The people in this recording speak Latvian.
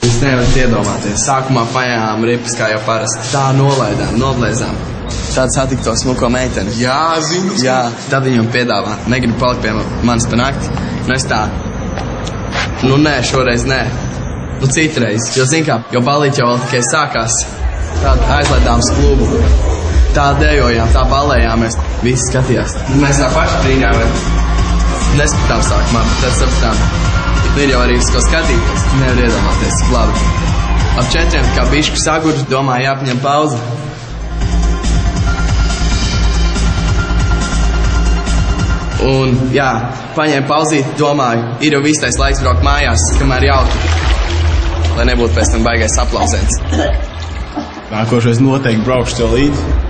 Jūs nevarat iedomāties. Sākumā paņēmām ripas, kā jau parasti. Tā nodlēzām. Tāda satika to smuko meiteni. Jā, zinu. Jā, tad viņam piedāvā. Negribu palikt pie manis pa nakti. Nu es tā. Nu nē, šoreiz nē. Nu citreiz. Jo zin kā, jo balīt jau vēl tikai sākās. Tāda aizlaidām uz klubu. Tā dejojām, tā balējāmies. Visi skatījās. Mēs tā paši brīņāmies. Nespatām sākumā, bet tad sapratām. Nu ir jau arī uz ko skatīties. Nevar iedomāties, cik labi. Ap 4, kā bišku saguru, domāju, jāpaņem pauzi. Un, jā, paņēmu pauzīt, domāju, ir jau īstais laiks braukt mājās, kamēr jauki. Lai nebūtu pēc tam baigais aplauzēns. Nākošais noteikti braukšu tev līdzi.